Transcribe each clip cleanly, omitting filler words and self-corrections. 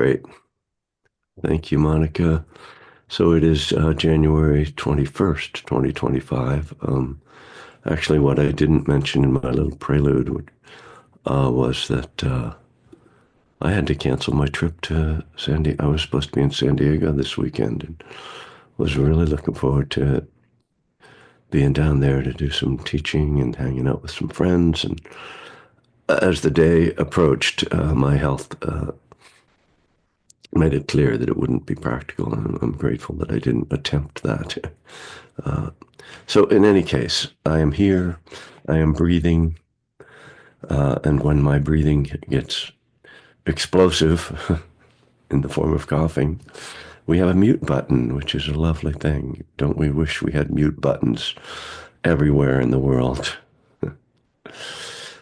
Great. Thank you, Monica. So it is January 21st, 2025. Actually, what I didn't mention in my little prelude was that I had to cancel my trip to San Diego. I was supposed to be in San Diego this weekend and was really looking forward to being down there to do some teaching and hanging out with some friends. And as the day approached, my health made it clear that it wouldn't be practical. And I'm grateful that I didn't attempt that. Uh, so in any case, I am here, I am breathing, and when my breathing gets explosive in the form of coughing, we have a mute button, which is a lovely thing. Don't we wish we had mute buttons everywhere in the world?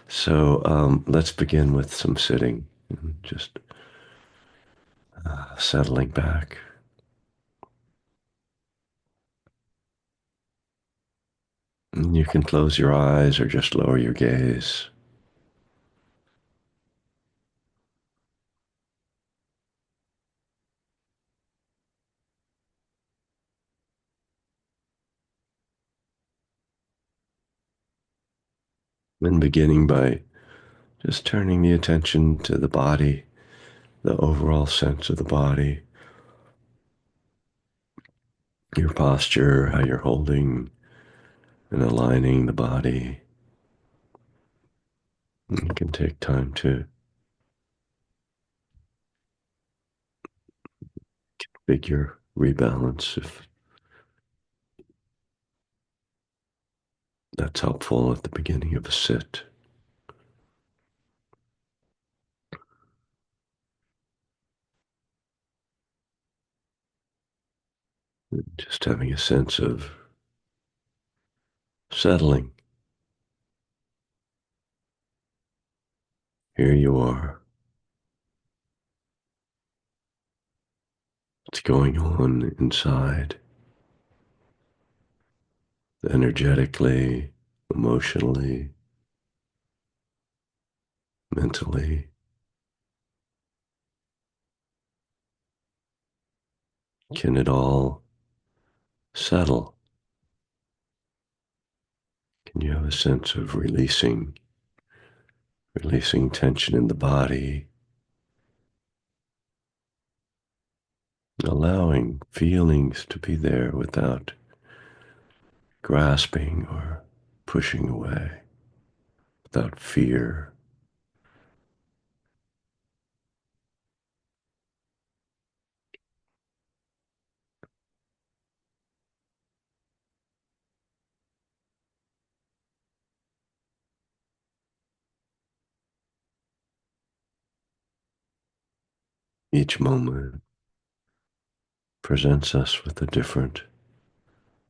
So let's begin with some sitting, just settling back. And you can close your eyes or just lower your gaze. And beginning by just turning the attention to the body, the overall sense of the body, your posture, how you're holding and aligning the body. And you can take time to figure rebalance if that's helpful at the beginning of a sit. Just having a sense of settling. Here you are. What's going on inside, energetically, emotionally, mentally? Can it all settle? Can you have a sense of releasing tension in the body, allowing feelings to be there without grasping or pushing away, without fear? Each moment presents us with a different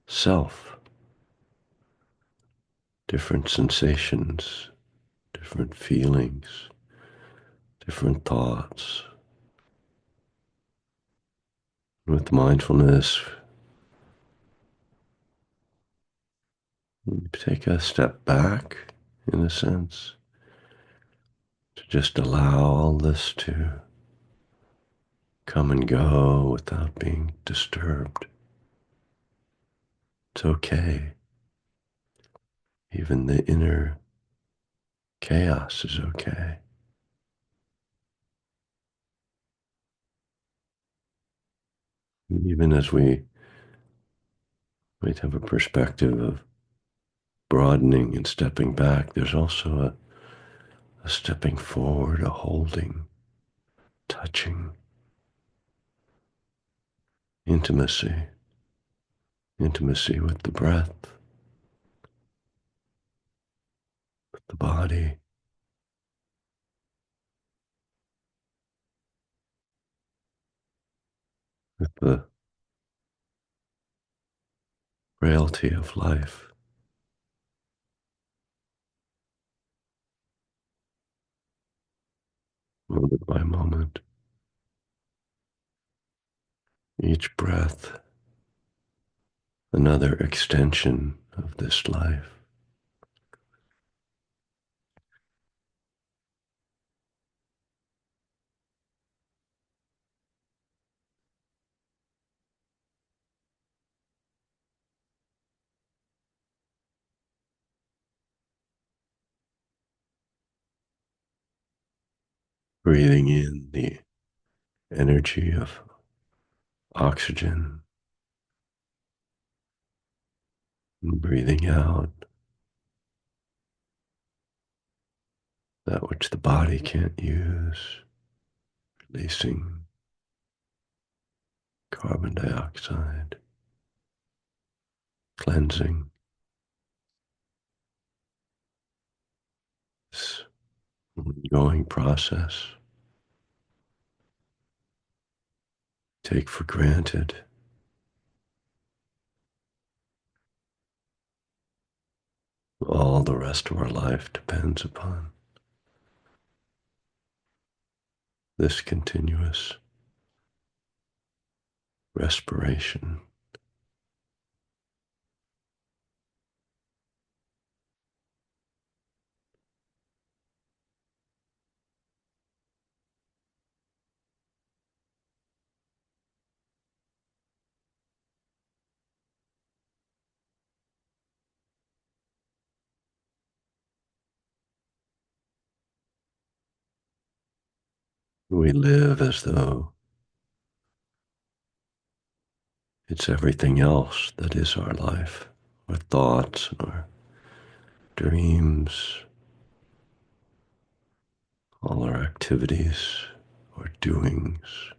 self, different sensations, different feelings, different thoughts. With mindfulness, we take a step back, in a sense, to just allow all this to come and go without being disturbed. It's okay. Even the inner chaos is okay. Even as we might have a perspective of broadening and stepping back, there's also a stepping forward, a holding, touching, intimacy, intimacy with the breath, with the body, with the frailty of life, moment by moment. Each breath, another extension of this life. breathing in the energy of oxygen and breathing out that which the body can't use, releasing carbon dioxide, cleansing this ongoing process. Take for granted all the rest of our life depends upon this continuous respiration. We live as though it's everything else that is our life, our thoughts, our dreams, all our activities, our doings.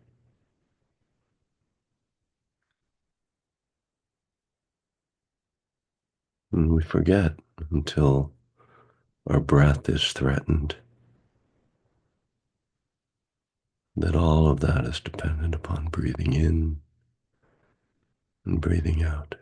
And we forget until our breath is threatened that all of that is dependent upon breathing in and breathing out.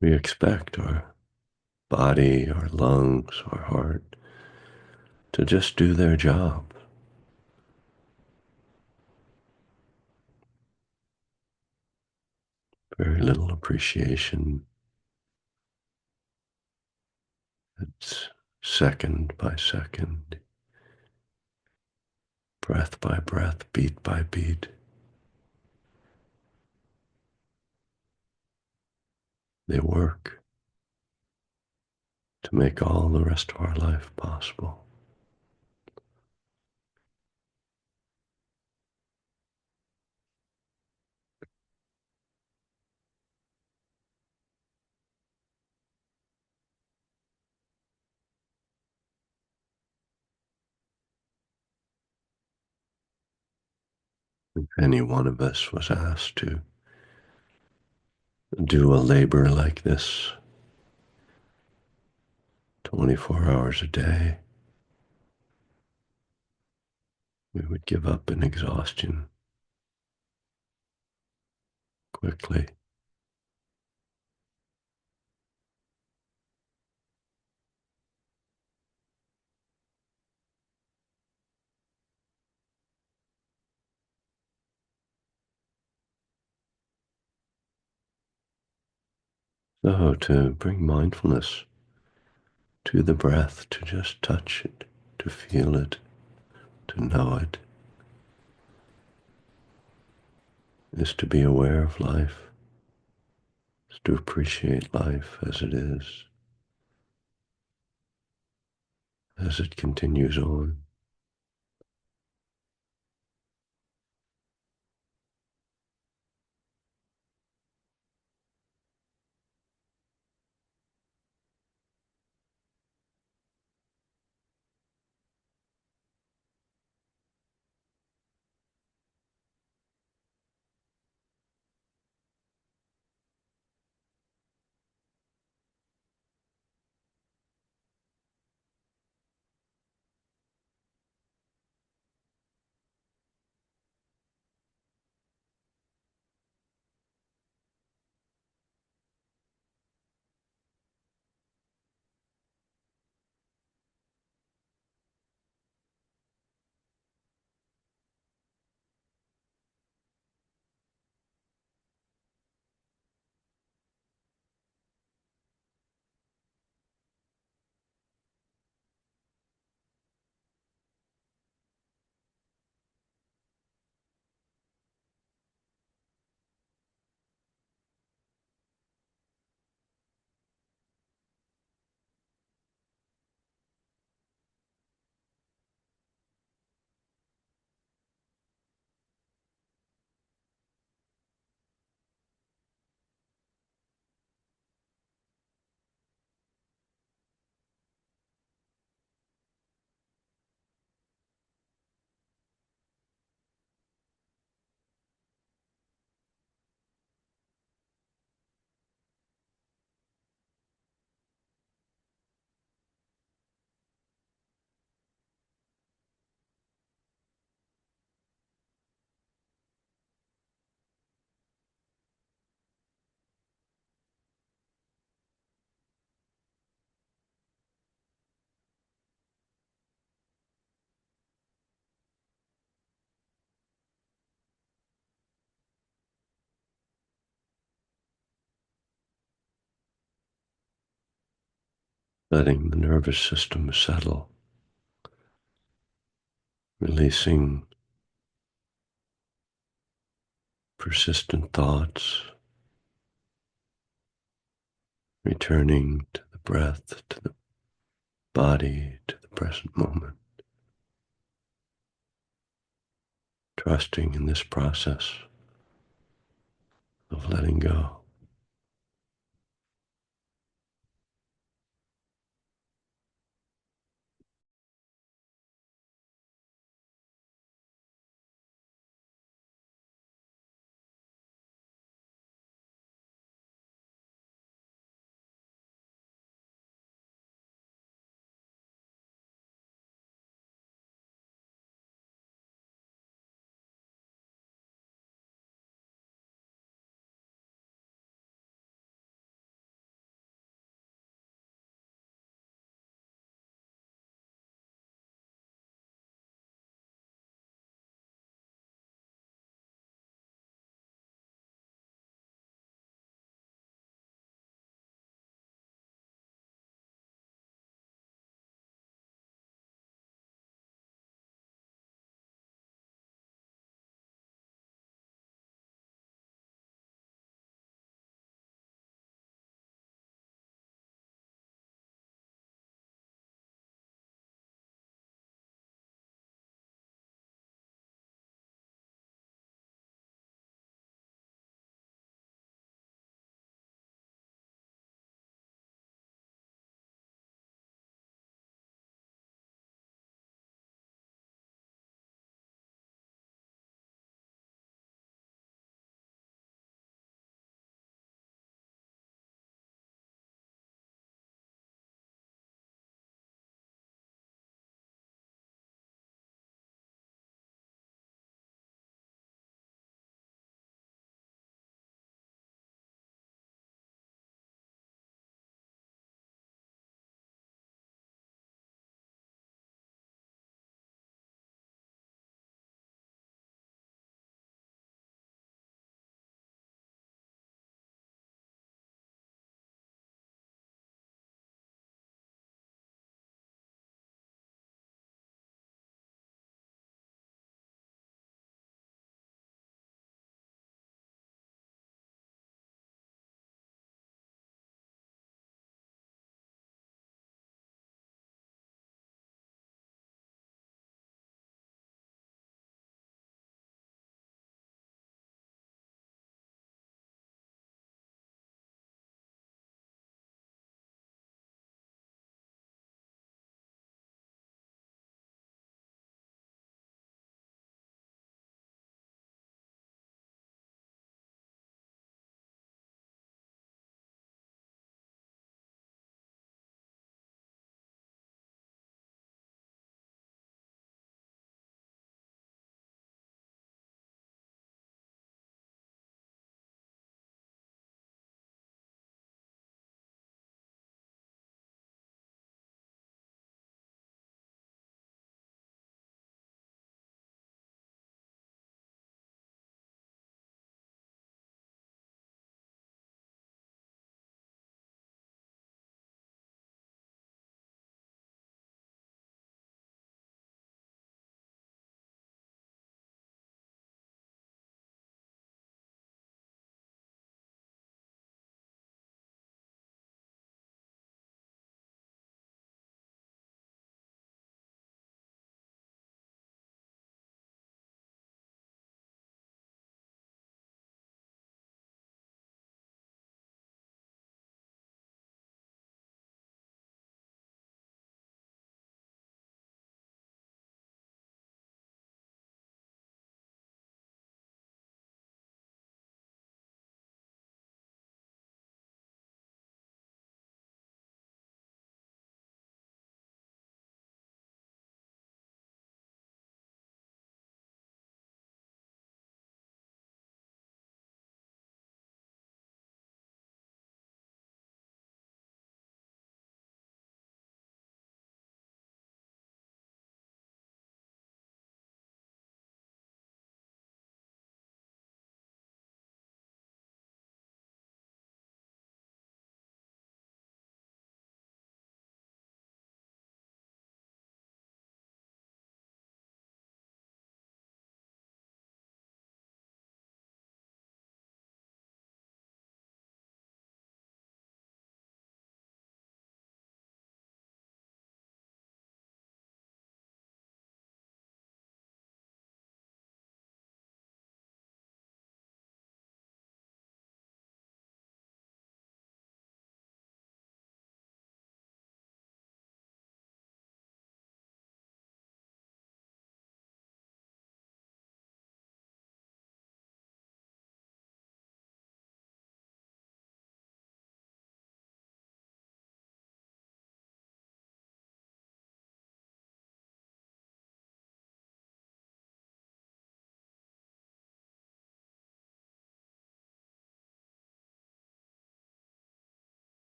We expect our body, our lungs, our heart to just do their job. Very little appreciation. It's second by second, breath by breath, beat by beat. They work to make all the rest of our life possible. If any one of us was asked to do a labor like this 24 hours a day, we would give up in exhaustion quickly. So to bring mindfulness to the breath, to just touch it, to feel it, to know it, is to be aware of life, is to appreciate life as it is, as it continues on. letting the nervous system settle, releasing persistent thoughts, returning to the breath, to the body, to the present moment, trusting in this process of letting go.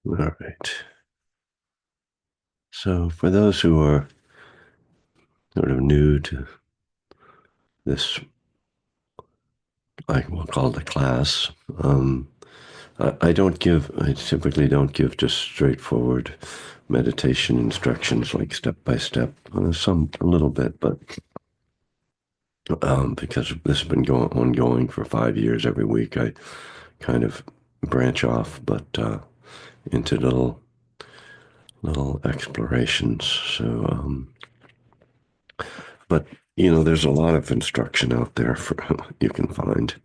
All right. So, for those who are sort of new to this, like we'll call it a class, I typically don't give just straightforward meditation instructions like step by step, a little bit, but because this has been ongoing for 5 years every week, I kind of branch off, but into little explorations. So, but there's a lot of instruction out there for you can find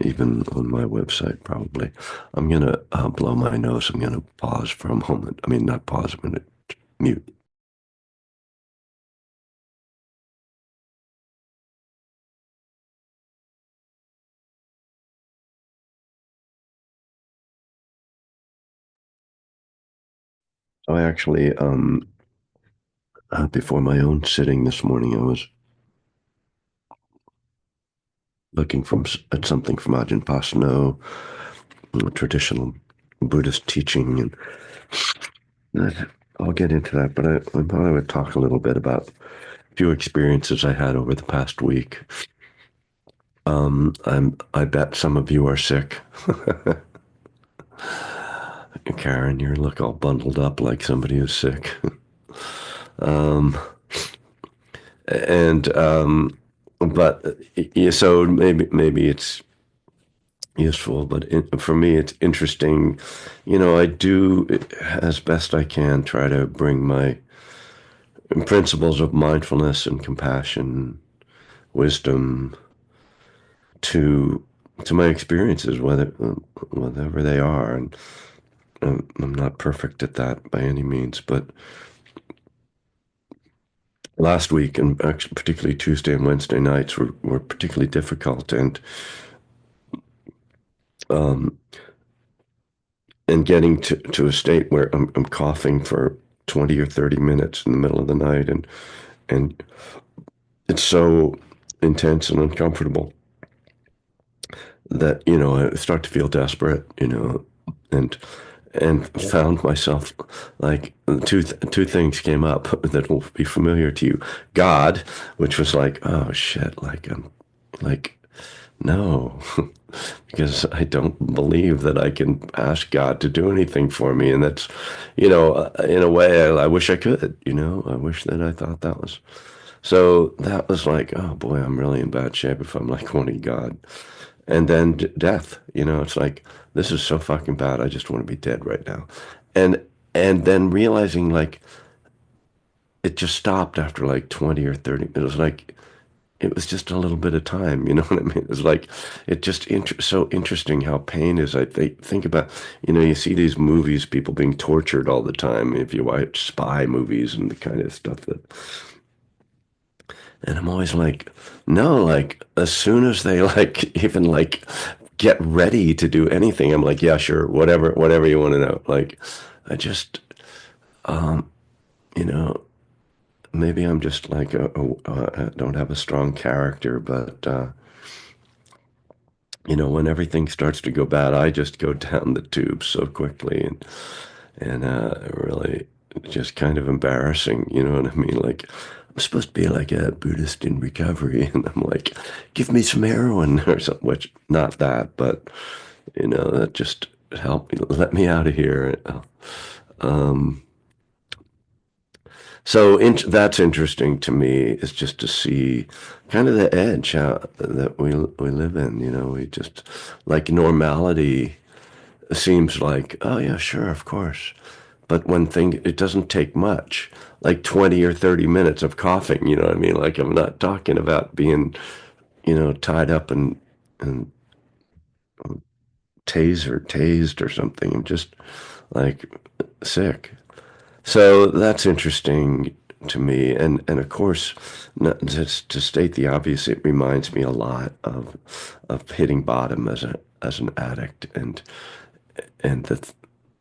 even on my website. Probably, I'm gonna blow my nose. I'm gonna pause for a moment. I mean, not pause. I'm gonna mute. So I actually, before my own sitting this morning, I was looking at something from Ajahn Pasanno, traditional Buddhist teaching, and I'll get into that. But I thought I would talk a little bit about a few experiences I had over the past week. I bet some of you are sick. Karen, you look all bundled up like somebody who's sick. um, and but yeah, so maybe it's useful, but for me, it's interesting. I do, as best I can, try to bring my principles of mindfulness and compassion, wisdom to my experiences, whatever they are. And I'm not perfect at that by any means, but last week, and actually particularly Tuesday and Wednesday nights, were particularly difficult, um, and getting to a state where I'm coughing for 20 or 30 minutes in the middle of the night, and it's so intense and uncomfortable that I start to feel desperate, and found myself like two things came up that will be familiar to you. God, which was like, oh shit, like I'm like no, because I don't believe that I can ask God to do anything for me, and that's in a way I wish I could. I wish that I thought that was. So that was like, oh boy, I'm really in bad shape if I'm like wanting God. And then death, it's like, this is so fucking bad. I just want to be dead right now. And and then realizing like it just stopped after like 20 or 30. It was just a little bit of time, you know what I mean? It's like it just so interesting how pain is. I think about, you see these movies, people being tortured all the time. If you watch spy movies and the kind of stuff that, and I'm always like, no, like as soon as they like even like get ready to do anything, I'm like, yeah, sure, whatever you want to know. Like, I just, um, you know, maybe I'm just like I don't have a strong character, but when everything starts to go bad, I just go down the tube so quickly, and really just kind of embarrassing. You know what I mean? Like I'm supposed to be like a Buddhist in recovery, and I'm like, give me some heroin or something. Which not that, but that just help me, let me out of here. Um, so that's interesting to me is just to see kind of the edge that we live in. We just like normality seems like, oh yeah, sure, of course. But it doesn't take much, like 20 or 30 minutes of coughing, you know what I mean? Like I'm not talking about being, tied up and tased or something. I'm just like sick. So that's interesting to me. And of course, to state the obvious, it reminds me a lot of hitting bottom as an addict and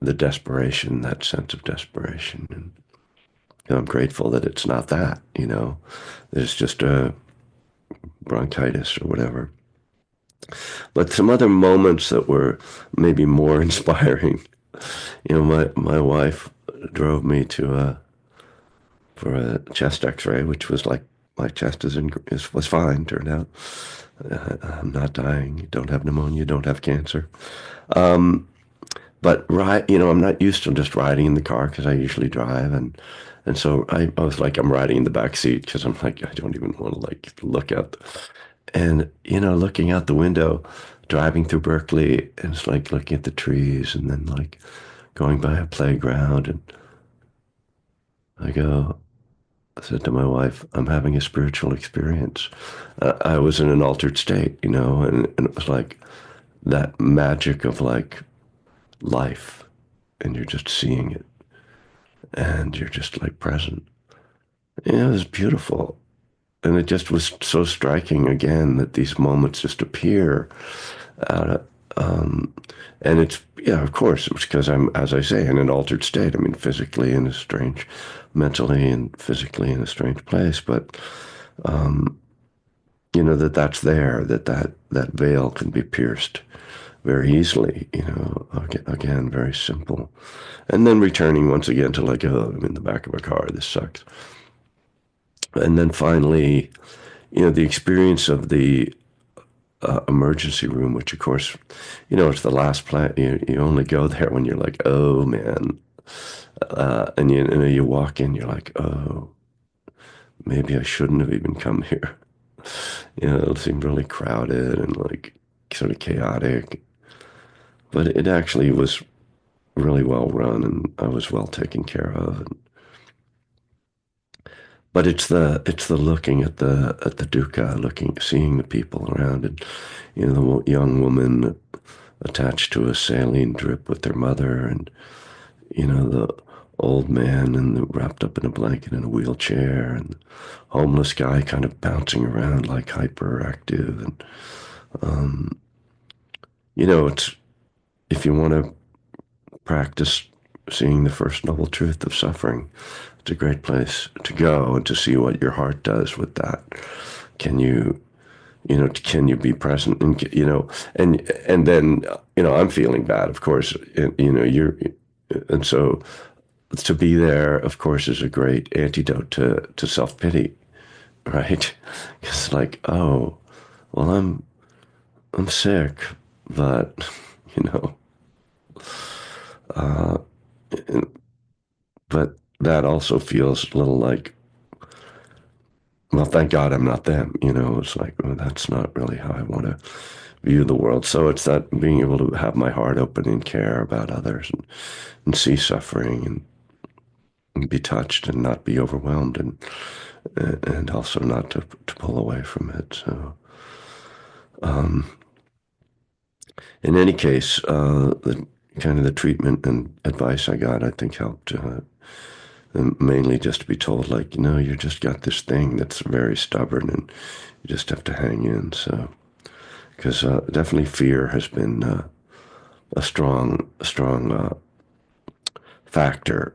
the desperation, that sense of desperation. And I'm grateful that it's not that, there's just a bronchitis or whatever. But some other moments that were maybe more inspiring. My wife drove me to for a chest X-ray, which was like my chest was fine. Turned out I'm not dying. Don't have pneumonia. Don't have cancer. Um, but I'm not used to just riding in the car because I usually drive, and so I was like, I'm riding in the back seat because I'm like, I don't even want to like look out, and looking out the window, driving through Berkeley, and it's like looking at the trees, and then like going by a playground, and I said to my wife, I'm having a spiritual experience. I was in an altered state, and it was like that magic of like life, and you're just seeing it, and you're just like present. Yeah, it was beautiful. And it just was so striking again that these moments just appear out of, and it's, yeah, of course, it's because I'm, as I say, in an altered state. I mean, physically in a strange, mentally and physically in a strange place. But, that's there, that veil can be pierced very easily, again, very simple. And then returning once again to like, oh, I'm in the back of a car, this sucks. And then finally, the experience of the emergency room, which of course, it's the last plant. You only go there when you're like, oh man, and you walk in, you're like, oh, maybe I shouldn't have even come here. It seemed really crowded and like sort of chaotic, but it actually was really well run, and I was well taken care of. But it's the looking at the dukkha, seeing the people around, and the young woman attached to a saline drip with their mother, and the old man wrapped up in a blanket in a wheelchair, and the homeless guy kind of bouncing around like hyperactive, and it's if you want to practice seeing the first noble truth of suffering, it's a great place to go and to see what your heart does with that. Can you can you be present, and then I'm feeling bad, of course, you're, and so to be there, of course, is a great antidote to self-pity, right? It's like, oh, well, I'm sick, but you know but that also feels a little like, well, thank God I'm not them. It's like, well, that's not really how I want to view the world. So it's that being able to have my heart open and care about others, and see suffering, and be touched and not be overwhelmed, and also not to pull away from it. So in any case, the kind of the treatment and advice I got, I think helped. And mainly just to be told, like, you just got this thing that's very stubborn, and you just have to hang in. So, because definitely fear has been a strong factor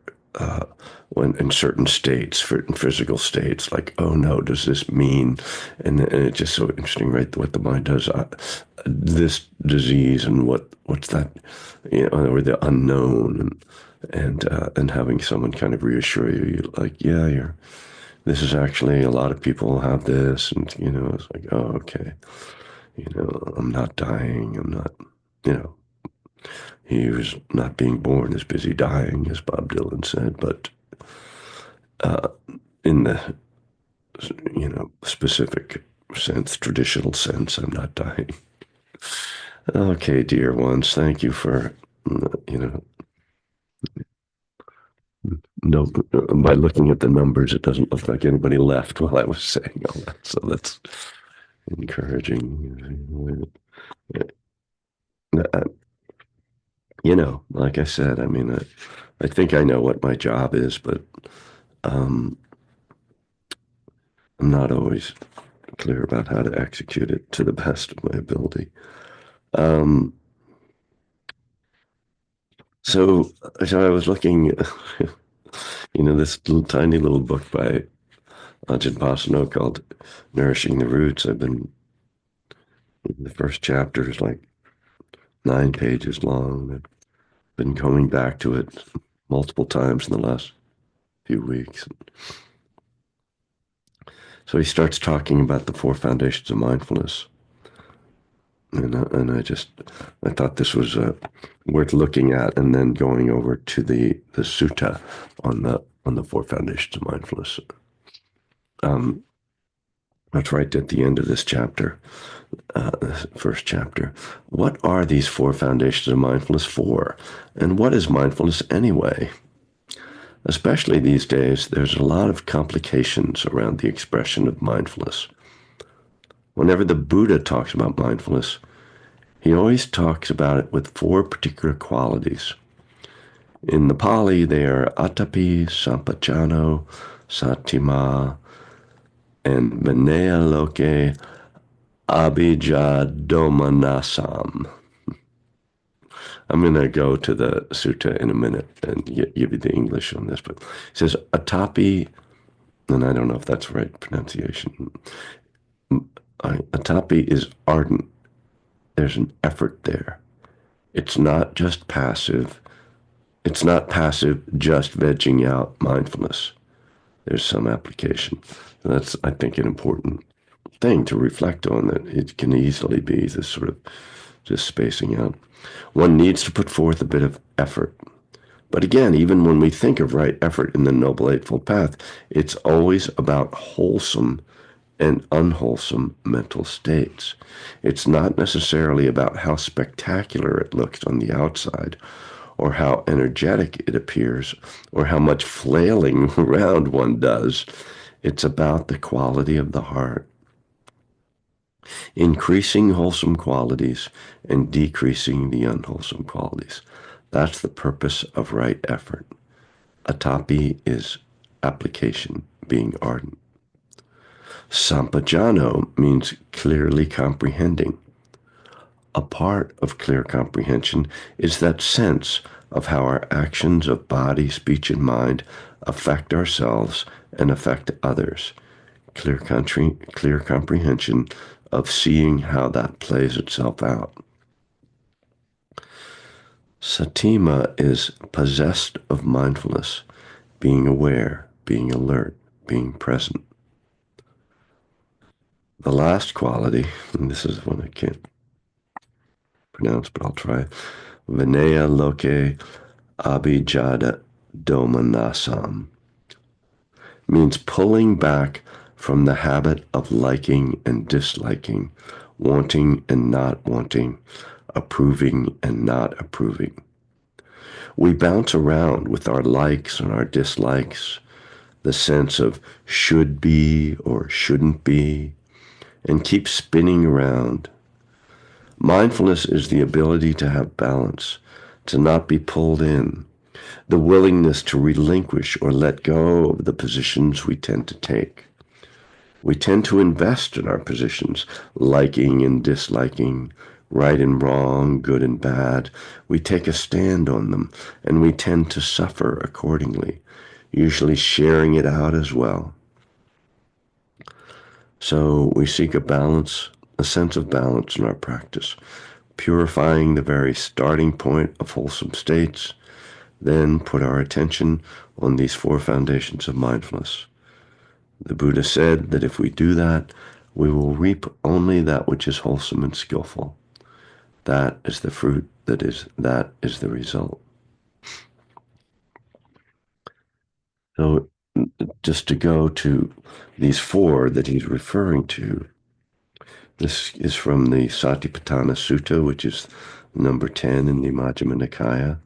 when in certain states, in physical states, like, oh no, does this mean? And it's just so interesting, right? What the mind does. This disease, and what's that? Or the unknown, and having someone kind of reassure you, you're like, yeah, you're. This is actually, a lot of people have this, and it's like, oh, okay, I'm not dying. I'm not, you know. He was not being born is busy dying, as Bob Dylan said, but in the specific sense, traditional sense, I'm not dying. Okay, dear ones, thank you for you know no, by looking at the numbers, it doesn't look like anybody left while I was saying all that, so that's encouraging. Uh, like I said, I mean, I think I know what my job is, but um, I'm not always clear about how to execute it to the best of my ability. Um, so, so I was looking, this tiny little book by Ajahn Pasanno called Nourishing the Roots. The first chapter is like 9 pages long. been coming back to it multiple times in the last few weeks. So he starts talking about the four foundations of mindfulness. And I thought this was worth looking at, and then going over to the sutta on the four foundations of mindfulness. That's right at the end of this chapter, this first chapter. What are these four foundations of mindfulness for? And what is mindfulness anyway? Especially these days, there's a lot of complications around the expression of mindfulness. Whenever the Buddha talks about mindfulness, he always talks about it with four particular qualities. In the Pali, they are atapi, sampajano, satima, and vinaya loke abhijadomanasam. I'm going to go to the sutta in a minute and give you the English on this, but it says atapi, and I don't know if that's the right pronunciation. Atapi is ardent. There's an effort there. It's not just passive. It's not passive, just vegging out mindfulness. There's some application. That's, I think, an important thing to reflect on, that it can easily be this sort of just spacing out. One needs to put forth a bit of effort. But again, even when we think of right effort in the Noble Eightfold Path, it's always about wholesome and unwholesome mental states. It's not necessarily about how spectacular it looks on the outside, or how energetic it appears, or how much flailing around one does. It's about the quality of the heart. Increasing wholesome qualities and decreasing the unwholesome qualities. That's the purpose of right effort. Atapi is application, being ardent. Sampajano means clearly comprehending. A part of clear comprehension is that sense of how our actions of body, speech, and mind affect ourselves and affect others. Clear comprehension of seeing how that plays itself out. Satima is possessed of mindfulness, being aware, being alert, being present. The last quality, and this is one I can't pronounce, but I'll try. Vinaya loke abhijada domanasam means pulling back from the habit of liking and disliking, wanting and not wanting, approving and not approving. We bounce around with our likes and our dislikes, the sense of should be or shouldn't be, and keep spinning around. Mindfulness is the ability to have balance, to not be pulled in, the willingness to relinquish or let go of the positions we tend to take. We tend to invest in our positions, liking and disliking, right and wrong, good and bad. We take a stand on them, and we tend to suffer accordingly, usually sharing it out as well. So we seek a balance, a sense of balance in our practice, purifying the very starting point of wholesome states, then put our attention on these four foundations of mindfulness. The Buddha said that if we do that, we will reap only that which is wholesome and skillful. That is the fruit, that is the result. So just to go to these four that he's referring to, this is from the Satipatthana Sutta, which is number 10 in the Majjhima Nikaya,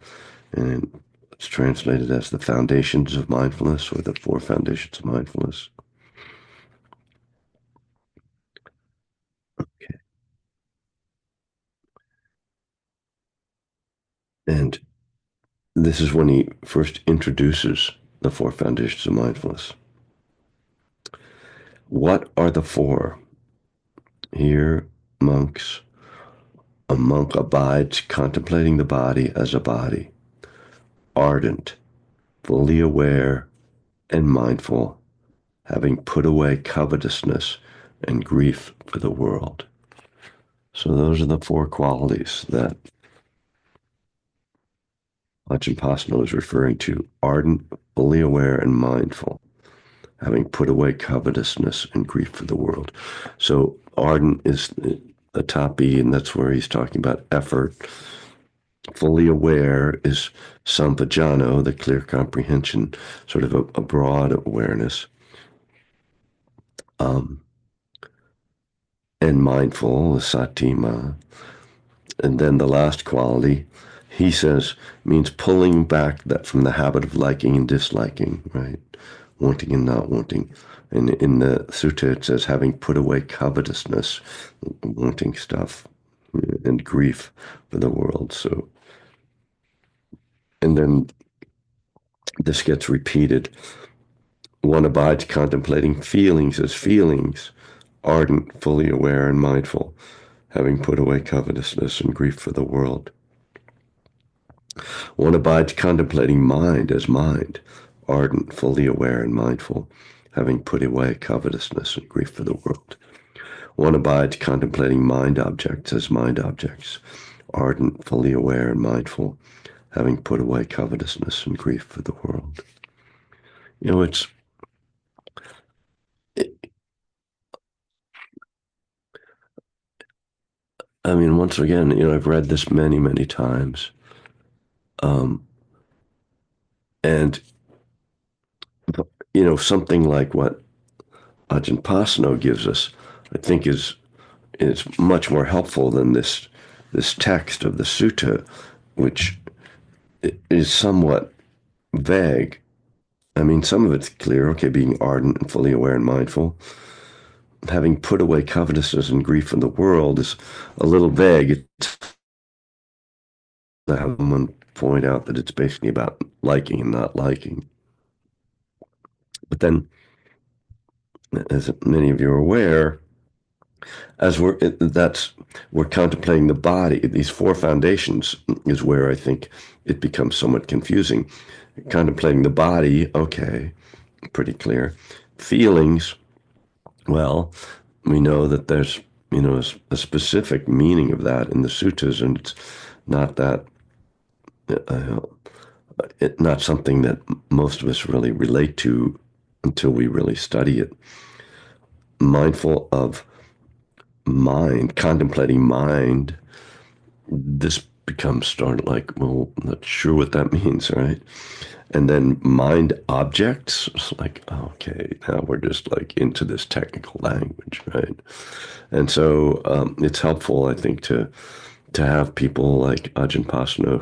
and it's translated as the foundations of mindfulness, or the four foundations of mindfulness. Okay. And this is when he first introduces the four foundations of mindfulness. What are the four? Here, monks, a monk abides contemplating the body as a body, ardent, fully aware, and mindful, having put away covetousness and grief for the world. So those are the four qualities that Ajahn Pasanno is referring to ardent, fully aware, and mindful, having put away covetousness and grief for the world. So ardent is a tapi, and that's where he's talking about effort. Fully aware is sampajano, the clear comprehension, sort of a broad awareness. Um, and mindful is satima. And then the last quality, he says, means pulling back that from the habit of liking and disliking, right? Wanting and not wanting. And in the sutta, it says, having put away covetousness, wanting stuff, and grief for the world. So, and then this gets repeated. One abides contemplating feelings as feelings, ardent, fully aware, and mindful, having put away covetousness and grief for the world. One abides contemplating mind as mind, ardent, fully aware, and mindful, having put away covetousness and grief for the world. One abides contemplating mind objects as mind objects, ardent, fully aware, and mindful, having put away covetousness and grief for the world. You know, I mean, once again, I've read this many, many times. Um, and, something like what Ajahn Pasanno gives us, I think is much more helpful than this text of the sutta, which is somewhat vague. I mean, some of it's clear, okay, being ardent and fully aware and mindful. Having put away covetousness and grief in the world is a little vague. It's have someone point out that it's basically about liking and not liking. But then, as many of you are aware, as we're contemplating the body, these four foundations is where I think it becomes somewhat confusing. Contemplating the body, okay, pretty clear. Feelings, well, we know that there's a specific meaning of that in the suttas, and it's not that uh, not something that most of us really relate to until we really study it. Mindful of mind, contemplating mind, this becomes started like, well, not sure what that means, right? And then mind objects, it's like, okay, now we're just like into this technical language, right? And so it's helpful, I think, to have people like Ajahn Pasanno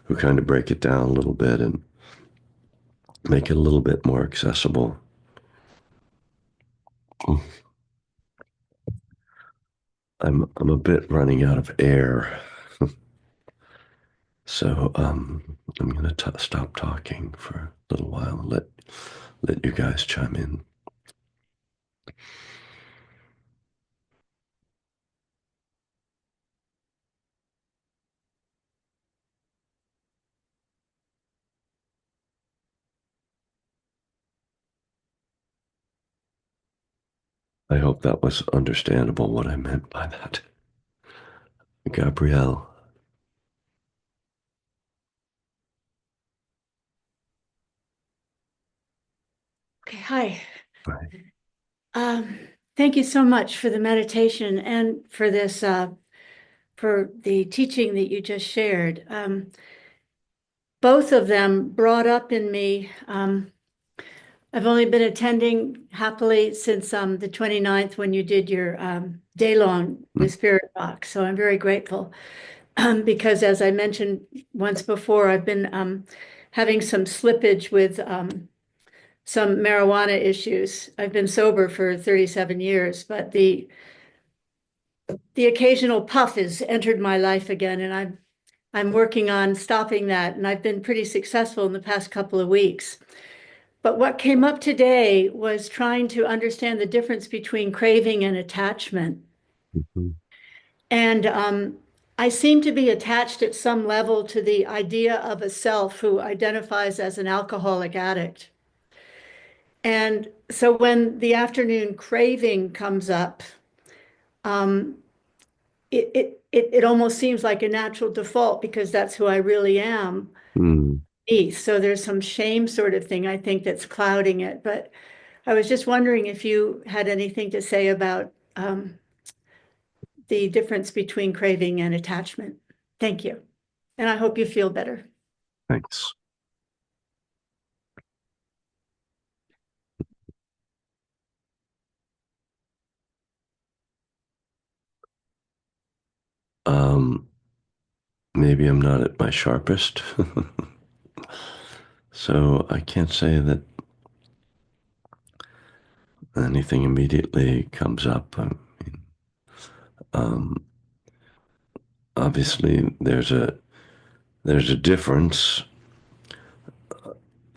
who kind of break it down a little bit and make it a little bit more accessible. I'm a bit running out of air, so I'm gonna stop talking for a little while and let you guys chime in. I hope that was understandable what I meant by that. Gabrielle. Okay, hi. Right. Um, Thank you so much for the meditation and for this, for the teaching that you just shared. Both of them brought up in me. I've only been attending happily since the 29th when you did your day-long with Spirit Box. So I'm very grateful because as I mentioned once before, I've been having some slippage with some marijuana issues. I've been sober for 37 years, but the occasional puff has entered my life again, and I'm working on stopping that, and I've been pretty successful in the past couple of weeks. But what came up today was trying to understand the difference between craving and attachment. Mm-hmm. And I seem to be attached at some level to the idea of a self who identifies as an alcoholic addict. And so when the afternoon craving comes up, um, it almost seems like a natural default because that's who I really am. Mm. So there's some shame sort of thing, I think, that's clouding it. But I was just wondering if you had anything to say about the difference between craving and attachment. Thank you. And I hope you feel better. Thanks. Um, Maybe I'm not at my sharpest. So I can't say that anything immediately comes up. Um, Obviously, there's a difference.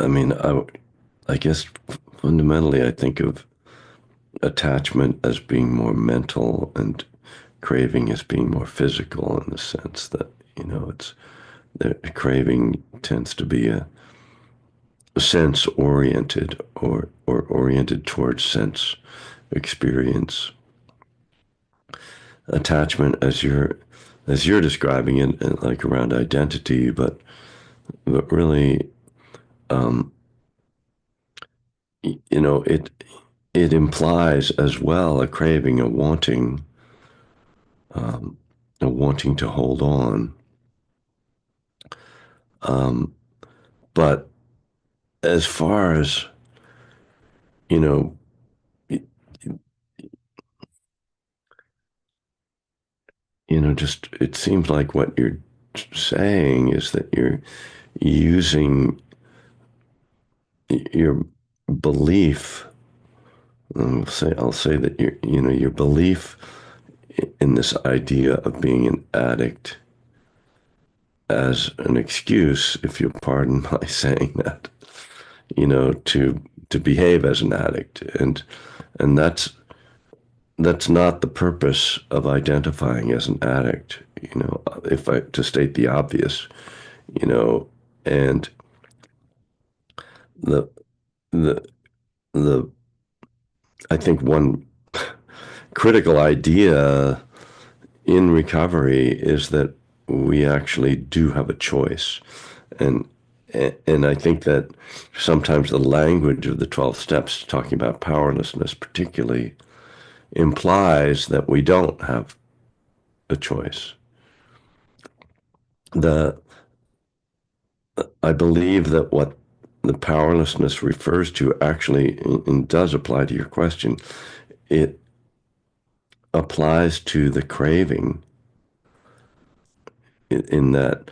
I mean, I guess fundamentally, I think of attachment as being more mental and craving as being more physical in the sense that, it's the craving tends to be a sense oriented or oriented towards sense experience. Attachment, as you're describing it, like around identity, but really, um, it implies as well a craving, um, a wanting to hold on. Um, but as far as you know, just it seems like what you're saying is that you're using your belief. I'll say that your belief in this idea of being an addict as an excuse, if you'll pardon my saying that, to behave as an addict, and that's not the purpose of identifying as an addict. If I to state the obvious, you know, and the the the I think one critical idea in recovery is that we actually do have a choice. And and I think that sometimes the language of the 12 steps, talking about powerlessness particularly, implies that we don't have a choice. The I believe that what the powerlessness refers to actually and does apply to your question. It applies to the craving in that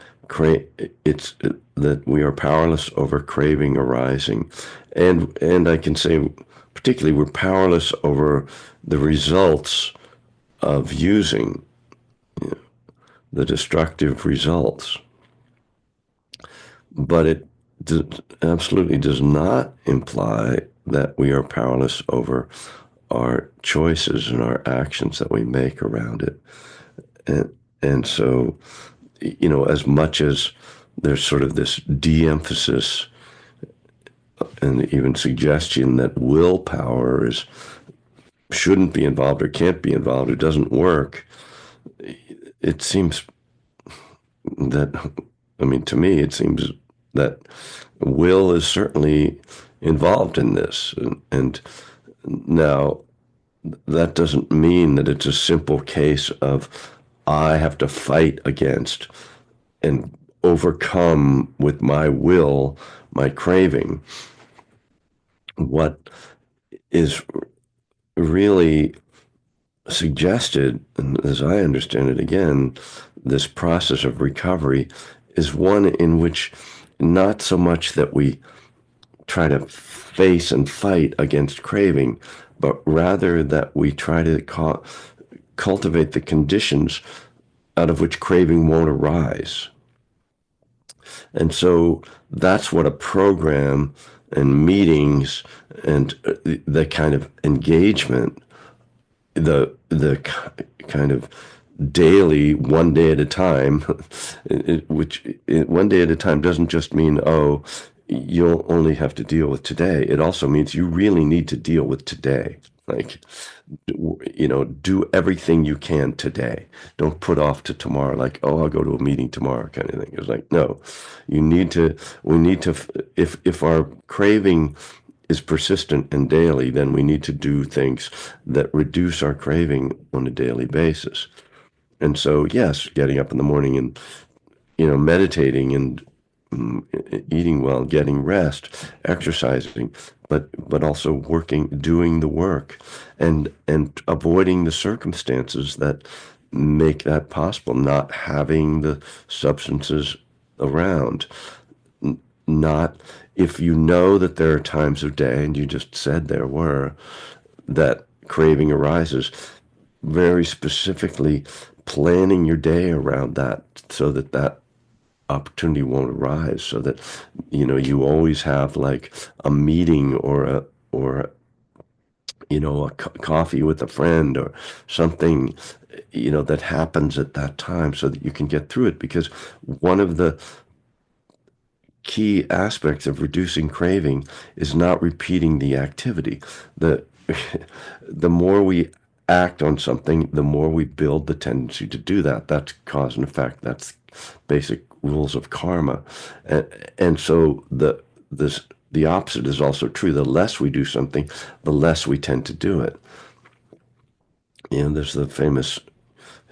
it's that we are powerless over craving arising, and I can say particularly we're powerless over the results of using, the destructive results, but it absolutely does not imply that we are powerless over our choices and our actions that we make around it. And so, as much as there's sort of this de-emphasis and even suggestion that willpower shouldn't be involved or can't be involved or doesn't work, it seems that, I mean, to me, it seems that will is certainly involved in this. And now, that doesn't mean that it's a simple case of I have to fight against and overcome with my will my craving. What is really suggested, and as I understand it, again, this process of recovery is one in which not so much that we try to face and fight against craving, but rather that we try to cultivate the conditions out of which craving won't arise. And so that's what a program and meetings and the kind of engagement, the kind of daily, one day at a time, which one day at a time doesn't just mean, oh, you'll only have to deal with today. It also means you really need to deal with today. Like, do everything you can today. Don't put off to tomorrow, like, oh, I'll go to a meeting tomorrow kind of thing. It's like, no, you need to, we need to, if our craving is persistent and daily, then we need to do things that reduce our craving on a daily basis. And so, yes, getting up in the morning and meditating and eating well, getting rest, exercising, but also working, doing the work, and avoiding the circumstances that make that possible. Not having the substances around, not if you know that there are times of day, and you just said there were, that craving arises, very specifically planning your day around that so that that opportunity won't arise, so that you always have like a meeting or a coffee with a friend or something that happens at that time so that you can get through it, because one of the key aspects of reducing craving is not repeating the activity. The the more we act on something, the more we build the tendency to do that. That's cause and effect. That's basic rules of karma. And so the opposite is also true. The less we do something, the less we tend to do it. There's the famous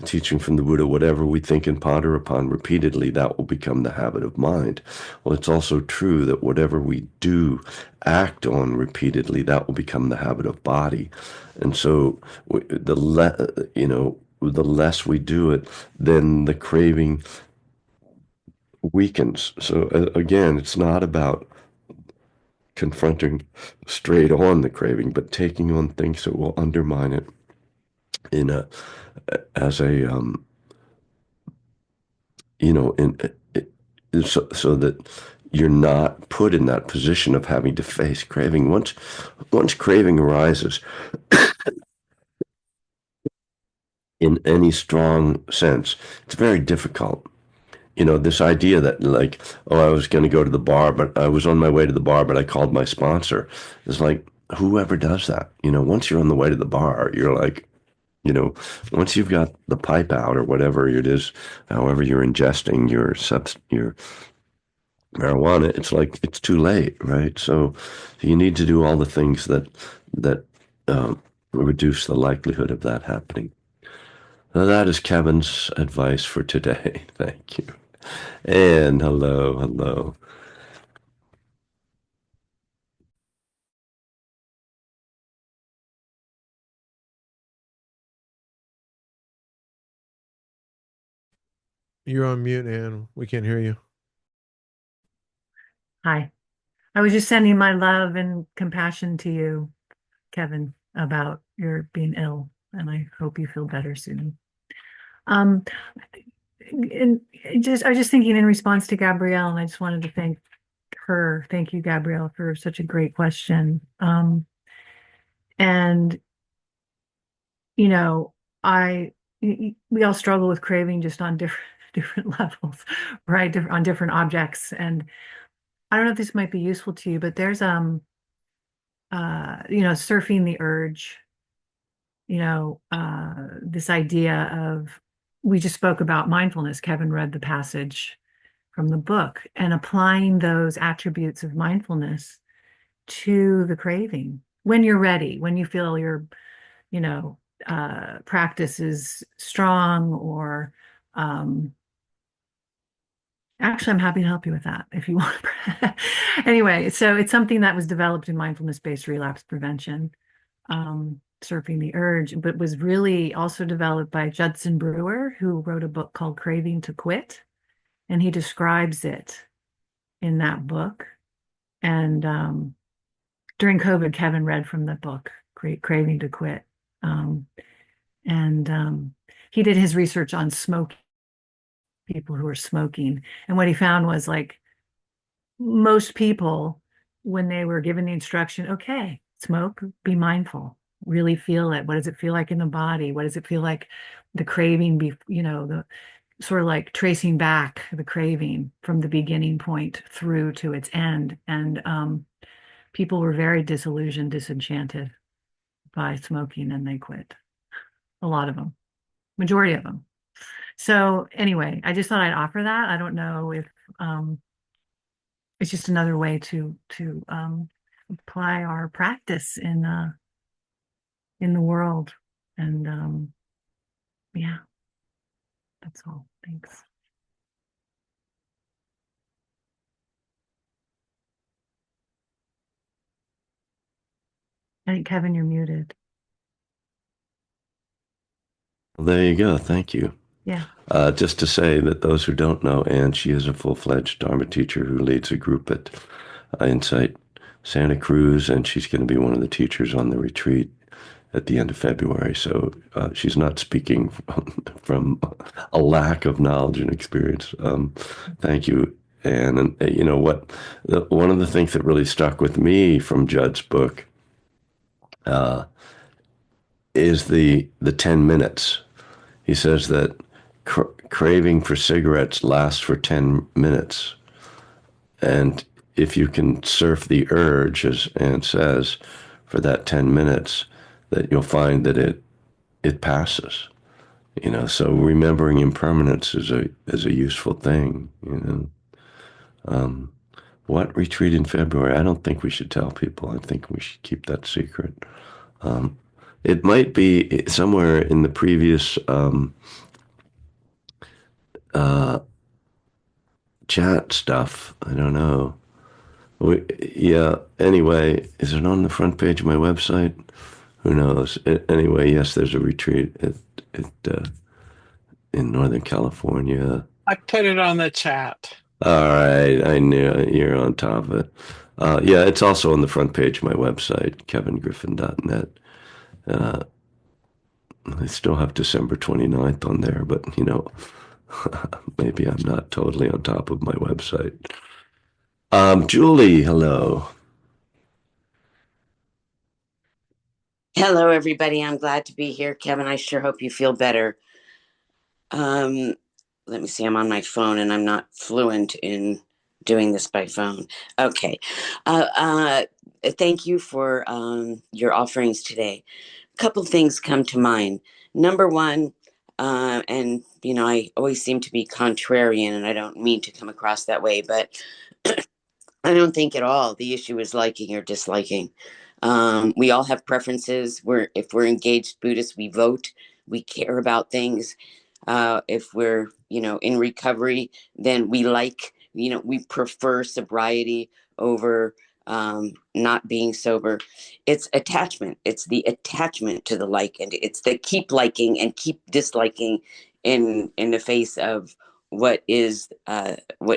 teaching from the Buddha, whatever we think and ponder upon repeatedly, that will become the habit of mind. Well, it's also true that whatever we do, act on repeatedly, that will become the habit of body. And so the less we do it, then the craving weakens. So again, it's not about confronting straight on the craving, but taking on things that will undermine it in a as a in so that you're not put in that position of having to face craving. Once craving arises in any strong sense, it's very difficult. This idea that, like, oh, I was going to go to the bar, but I was on my way to the bar, but I called my sponsor. It's like, whoever does that, once you're on the way to the bar, you're like, once you've got the pipe out or whatever it is, however you're ingesting your marijuana, it's like it's too late, right? So you need to do all the things that reduce the likelihood of that happening. Now, that is Kevin's advice for today. Thank you. And hello, hello. You're on mute, Anne. We can't hear you. Hi. I was just sending my love and compassion to you, Kevin, about your being ill, and I hope you feel better soon. Um, and I was just thinking in response to Gabrielle, and I just wanted to thank her. Thank you, Gabrielle, for such a great question. And you know, I we all struggle with craving just on different levels, right? On different objects. And I don't know if this might be useful to you, but there's surfing the urge, this idea of, we just spoke about mindfulness. Kevin read the passage from the book, and applying those attributes of mindfulness to the craving when you're ready, when you feel your, practice is strong, or actually, I'm happy to help you with that if you want. Anyway, so it's something that was developed in mindfulness-based relapse prevention, surfing the urge, but was really also developed by Judson Brewer, who wrote a book called Craving to Quit, and he describes it in that book. And during COVID, Kevin read from the book, Craving to Quit. And he did his research on smoking, people who are smoking. And what he found was, like, most people, when they were given the instruction, okay, smoke, be mindful, really feel it. What does it feel like in the body? What does it feel like the craving be, sort of like tracing back the craving from the beginning point through to its end. And people were very disillusioned, disenchanted by smoking, and they quit. A lot of them, majority of them. So anyway, I just thought I'd offer that. I don't know if it's just another way to apply our practice in the world. And yeah, that's all. Thanks. I think Kevin, you're muted. Well, there you go. Thank you. Yeah. Just to say that those who don't know Anne, she is a full-fledged Dharma teacher who leads a group at Insight Santa Cruz, and she's going to be one of the teachers on the retreat at the end of February. So she's not speaking from a lack of knowledge and experience. Thank you, Anne. And you know what? One of the things that really stuck with me from Judd's book is the 10 minutes. He says that craving for cigarettes lasts for 10 minutes. And if you can surf the urge, as Anne says, for that 10 minutes, that you'll find that it passes. You know, so remembering impermanence is a useful thing, you know. What retreat in February? I don't think we should tell people. I think we should keep that secret. It might be somewhere in the previous chat stuff. I don't know. Yeah. Anyway, is it on the front page of my website? Who knows? Anyway, yes, there's a retreat in Northern California. I put it on the chat. All right, I knew you're on top of it. Yeah, it's also on the front page of my website, kevingriffin.net. I still have December 29th on there, but you know, maybe I'm not totally on top of my website. Julie, hello. Hello, everybody. I'm glad to be here. Kevin, I sure hope you feel better. Let me see. I'm on my phone and I'm not fluent in doing this by phone. Okay. Thank you for your offerings today. A couple things come to mind. Number one, and you know, I always seem to be contrarian, and I don't mean to come across that way, but I don't think at all the issue is liking or disliking. We all have preferences. If we're engaged Buddhists, we vote, we care about things. If we're, you know, in recovery, then we like, you know, we prefer sobriety over not being sober. It's attachment. It's the attachment to the like, and it's the keep liking and keep disliking in the face of what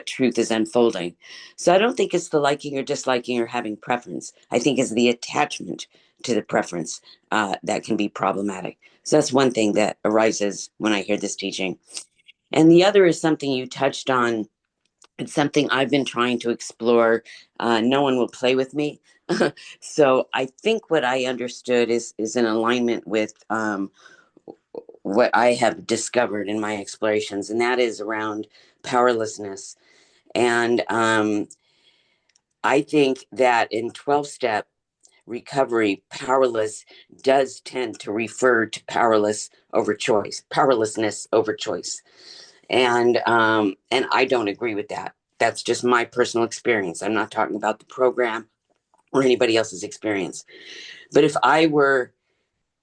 truth is unfolding. So I don't think it's the liking or disliking or having preference. I think it's the attachment to the preference that can be problematic. So that's one thing that arises when I hear this teaching. And the other is something you touched on. It's something I've been trying to explore. No one will play with me. So I think what I understood is in alignment with what I have discovered in my explorations, and that is around powerlessness. And I think that in 12-step recovery, powerless does tend to refer to powerlessness over choice. And I don't agree with that. That's just my personal experience. I'm not talking about the program or anybody else's experience. But if I were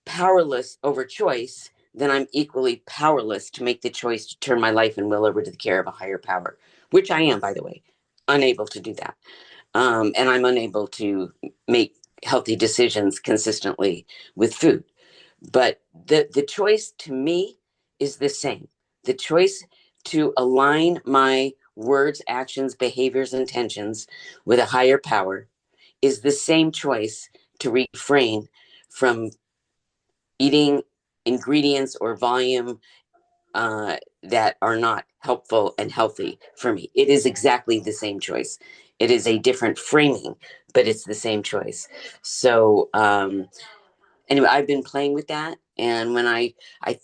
powerless over choice, then I'm equally powerless to make the choice to turn my life and will over to the care of a higher power, which I am, by the way, unable to do that. And I'm unable to make healthy decisions consistently with food. But the choice to me is the same. The choice to align my words, actions, behaviors, intentions with a higher power is the same choice to refrain from eating ingredients or volume that are not helpful and healthy for me. It is exactly the same choice. It is a different framing, but it's the same choice. So anyway, I've been playing with that, And when I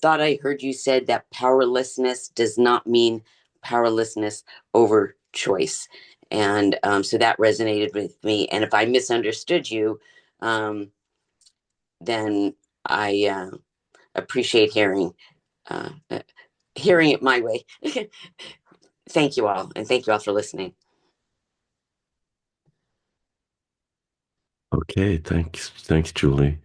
thought I heard you said that powerlessness does not mean powerlessness over choice. And so that resonated with me. And if I misunderstood you, um, then I appreciate uh, hearing it my way. Thank you all, and thank you all for listening. Okay, thanks, Julie.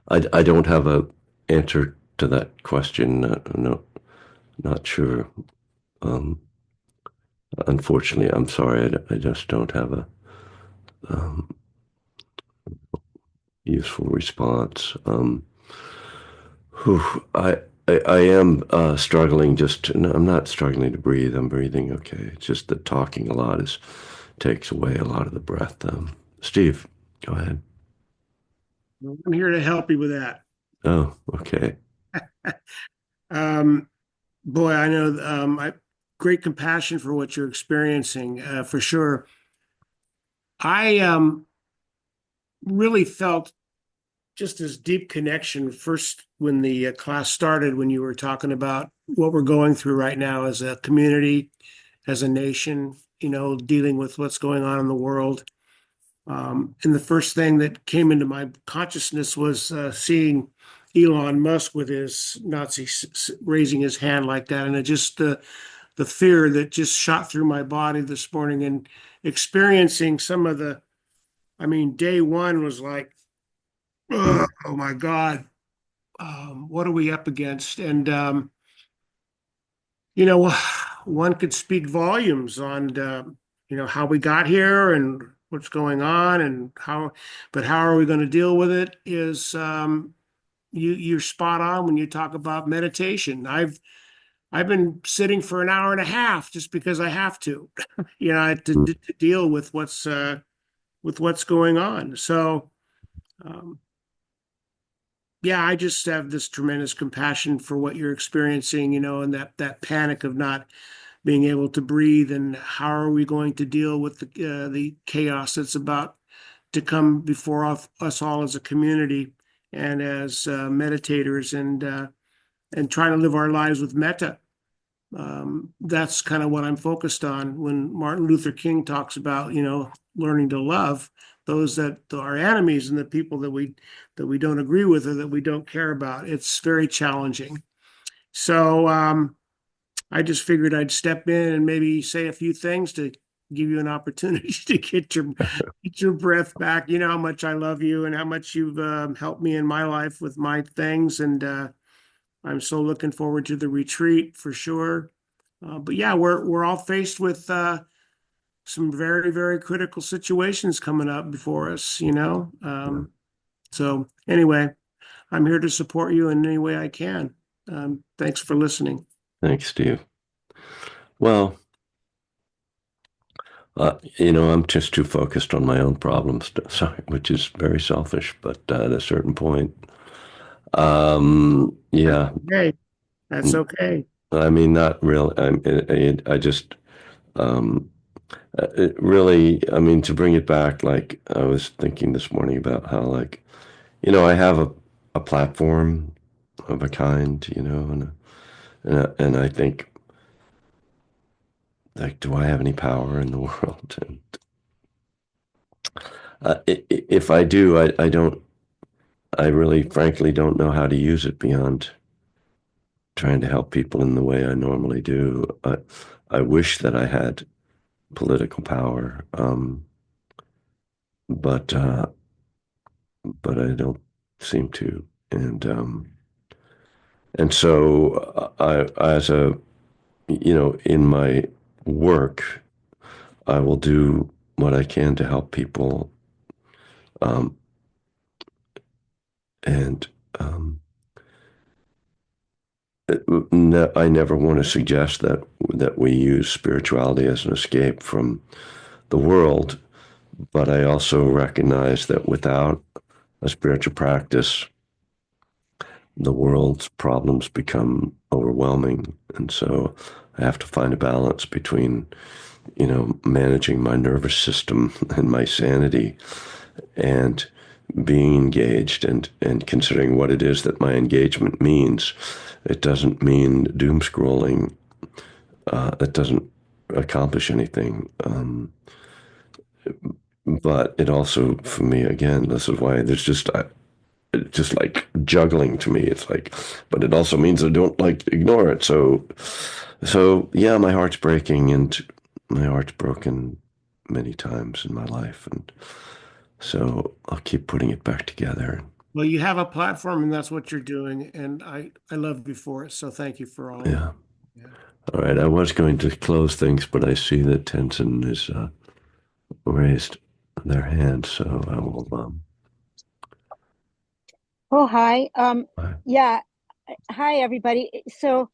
I don't have a answer to that question. No, not sure. Um, Unfortunately, I'm sorry. I just don't have a um, useful response. Whew, I am struggling. No, I'm not struggling to breathe. I'm breathing okay. It's just that talking a lot takes away a lot of the breath. Steve, go ahead. I'm here to help you with that. Oh, okay. Um, Boy, I know I great compassion for what you're experiencing, for sure. I really felt just this deep connection first when the class started, when you were talking about what we're going through right now as a community, as a nation, dealing with what's going on in the world. And the first thing that came into my consciousness was seeing Elon Musk with his Nazi raising his hand like that, and it just the fear that just shot through my body this morning, and experiencing some of the. I mean, day one was like, oh my God, what are we up against? And you know, one could speak volumes on how we got here and what's going on and but how are we going to deal with it is you're spot on when you talk about meditation. I've been sitting for an hour and a half just because I have to, to deal with what's going on. So, um, yeah, I just have this tremendous compassion for what you're experiencing, and that panic of not being able to breathe, and how are we going to deal with the chaos that's about to come before us all as a community and as meditators, and trying to live our lives with metta. That's kind of what I'm focused on when Martin Luther King talks about, learning to love those that are enemies and the people that we don't agree with or that we don't care about. It's very challenging. So I just figured I'd step in and maybe say a few things to give you an opportunity to get your breath back. You know how much I love you and how much you've helped me in my life with my things, and I'm so looking forward to the retreat for sure. But yeah, we're all faced with some very, very critical situations coming up before us. So anyway, I'm here to support you in any way I can. Thanks for listening. Thanks, Steve. Well, I'm just too focused on my own problems, sorry, which is very selfish, but at a certain point, yeah, Hey, that's okay. I mean, not really. I just, um, it really, I mean, to bring it back, like I was thinking this morning about how, like, I have a platform of a kind, and I think, like, do I have any power in the world? And if I do, I don't. I really, frankly, don't know how to use it beyond trying to help people in the way I normally do. I wish that I had political power, but but I don't seem to. And so as in my work, I will do what I can to help people, um, and I never want to suggest that we use spirituality as an escape from the world, but I also recognize that without a spiritual practice, the world's problems become overwhelming. And so I have to find a balance between, managing my nervous system and my sanity and being engaged and considering what it is that my engagement means. It doesn't mean doom scrolling. It doesn't accomplish anything. But it also, for me, again, this is why there's just like juggling to me. It's like, but it also means I don't like ignore it. So yeah, my heart's breaking, and my heart's broken many times in my life, and so I'll keep putting it back together. Well, you have a platform and that's what you're doing. And I love you for it. So thank you for all of it. Yeah. Yeah. All right. I was going to close things, but I see that Tenzin is raised their hand, so I will. Oh, hi. I- Yeah. Hi, everybody. So,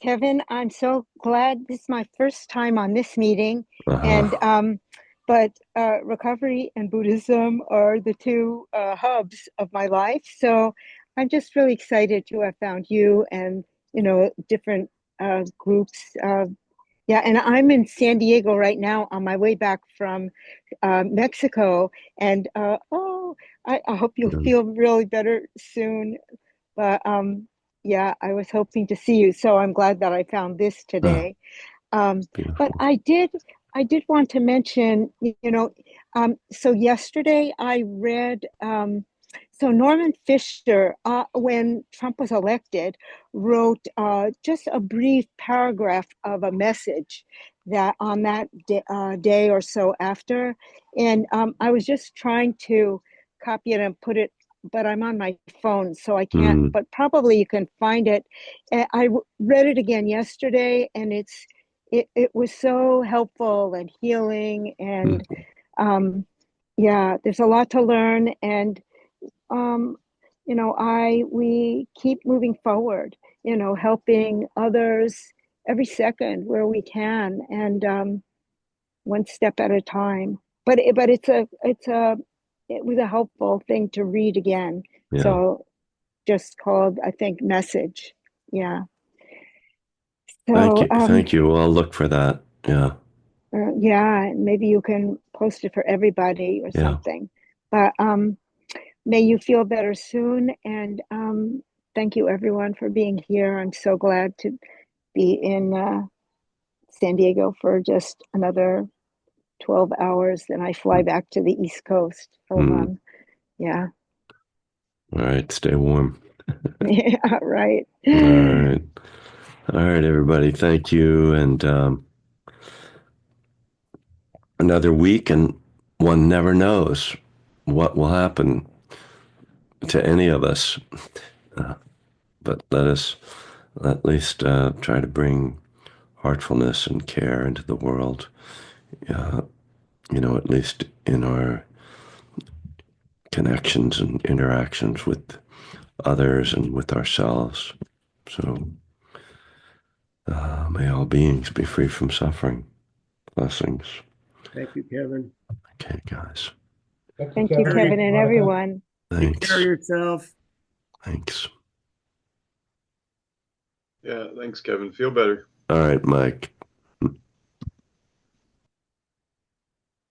Kevin, I'm so glad this is my first time on this meeting. And uh-huh. but recovery and Buddhism are the two hubs of my life. So I'm just really excited to have found you and different groups. Yeah, and I'm in San Diego right now on my way back from Mexico. And I hope you'll Mm, feel really better soon. But yeah, I was hoping to see you, so I'm glad that I found this oh, today. Um, but beautiful. I did want to mention, so yesterday I read, so Norman Fisher, when Trump was elected, wrote just a brief paragraph of a message that on that day or so after, and I was just trying to copy it and put it, but I'm on my phone, so I can't. Mm, But probably you can find it. I read it again yesterday, and it was so helpful and healing, and mm, um, yeah, there's a lot to learn, and um, I we keep moving forward, helping others every second where we can, and one step at a time. But it was a helpful thing to read again. yeah. So just called, I think, Message. Yeah. So Thank you. Well, I'll look for that. Yeah. yeah, maybe you can post it for everybody or Yeah. something. But may you feel better soon. And thank you, everyone, for being here. I'm so glad to be in San Diego for just another 12 hours. Then I fly back to the East Coast. Mm. Yeah. All right. Stay warm. Yeah, right. All right. All right, everybody. Thank you. And another week, and one never knows what will happen to any of us. Uh, but let us at least try to bring heartfulness and care into the world, uh, at least in our connections and interactions with others and with ourselves. So may all beings be free from suffering. Blessings. Thank you, Kevin. Okay, guys. Thank you, Kevin, and everyone. Take care of Thanks. yourself. Thanks. Yeah, thanks, Kevin. Feel better. All right, Mike.